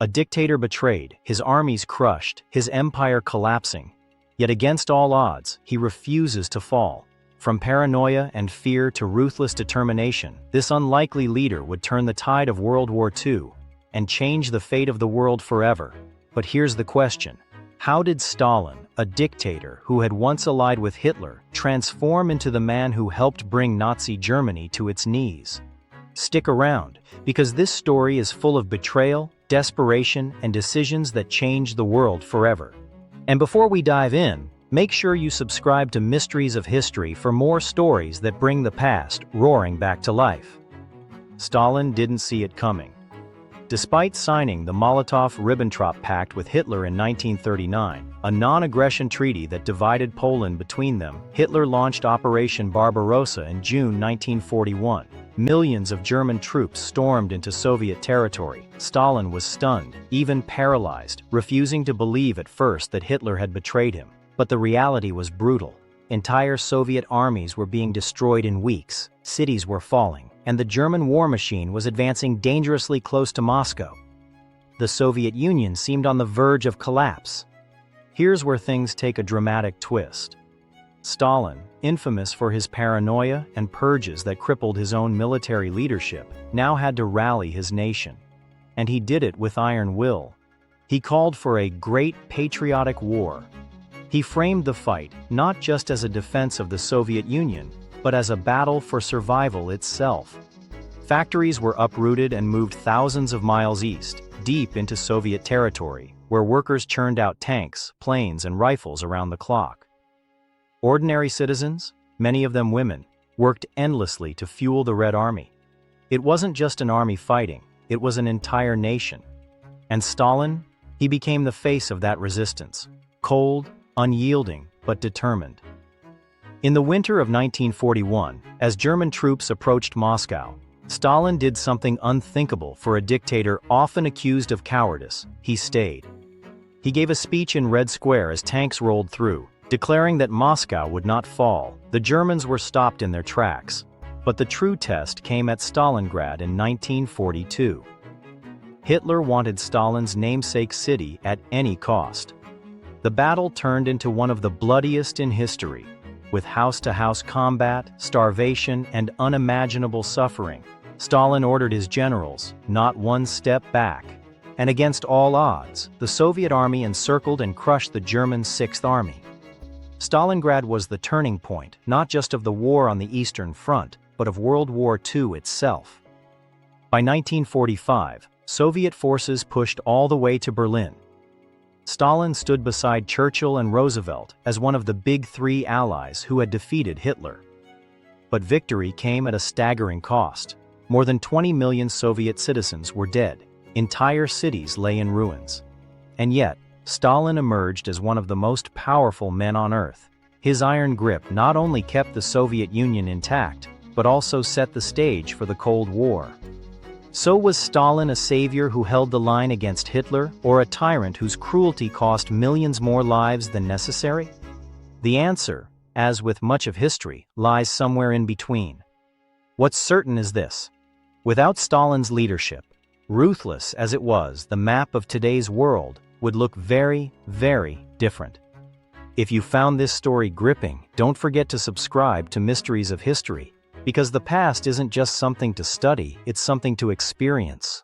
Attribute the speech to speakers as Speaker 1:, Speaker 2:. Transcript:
Speaker 1: A dictator betrayed, his armies crushed, his empire collapsing. Yet against all odds, he refuses to fall. From paranoia and fear to ruthless determination, this unlikely leader would turn the tide of World War II and change the fate of the world forever. But here's the question. How did Stalin, a dictator who had once allied with Hitler, transform into the man who helped bring Nazi Germany to its knees? Stick around, because this story is full of betrayal, desperation, and decisions that changed the world forever. And before we dive in, make sure you subscribe to Mysteries of History for more stories that bring the past roaring back to life. Stalin didn't see it coming. Despite signing the Molotov-Ribbentrop Pact with Hitler in 1939, a non-aggression treaty that divided Poland between them, Hitler launched Operation Barbarossa in June 1941. Millions of German troops stormed into Soviet territory. Stalin was stunned, even paralyzed, refusing to believe at first that Hitler had betrayed him. But the reality was brutal. Entire Soviet armies were being destroyed in weeks, cities were falling, and the German war machine was advancing dangerously close to Moscow. The Soviet Union seemed on the verge of collapse. Here's where things take a dramatic twist. Stalin, infamous for his paranoia and purges that crippled his own military leadership, now had to rally his nation. And he did it with iron will. He called for a great patriotic war. He framed the fight not just as a defense of the Soviet Union, but as a battle for survival itself. Factories were uprooted and moved thousands of miles east, deep into Soviet territory, where workers churned out tanks, planes, and rifles around the clock. Ordinary citizens, many of them women, worked endlessly to fuel the Red Army. It wasn't just an army fighting, it was an entire nation. And Stalin, he became the face of that resistance, cold, unyielding, but determined. In the winter of 1941, as German troops approached Moscow, Stalin did something unthinkable for a dictator often accused of cowardice. He stayed. He gave a speech in Red Square as tanks rolled through, declaring that Moscow would not fall. The Germans were stopped in their tracks. But the true test came at Stalingrad in 1942. Hitler wanted Stalin's namesake city at any cost. The battle turned into one of the bloodiest in history, with house-to-house combat, starvation, and unimaginable suffering. Stalin ordered his generals, not one step back. And against all odds, the Soviet army encircled and crushed the German Sixth Army. Stalingrad was the turning point, not just of the war on the Eastern Front, but of World War II itself. By 1945, Soviet forces pushed all the way to Berlin. Stalin stood beside Churchill and Roosevelt as one of the big three allies who had defeated Hitler. But victory came at a staggering cost. More than 20 million Soviet citizens were dead. Entire cities lay in ruins. And yet, Stalin emerged as one of the most powerful men on earth. His iron grip not only kept the Soviet Union intact, but also set the stage for the Cold War. So was Stalin a savior who held the line against Hitler, or a tyrant whose cruelty cost millions more lives than necessary? The answer, as with much of history, lies somewhere in between. What's certain is this: without Stalin's leadership, ruthless as it was, the map of today's world would look very, very different. If you found this story gripping, don't forget to subscribe to Mysteries of History, because the past isn't just something to study, it's something to experience.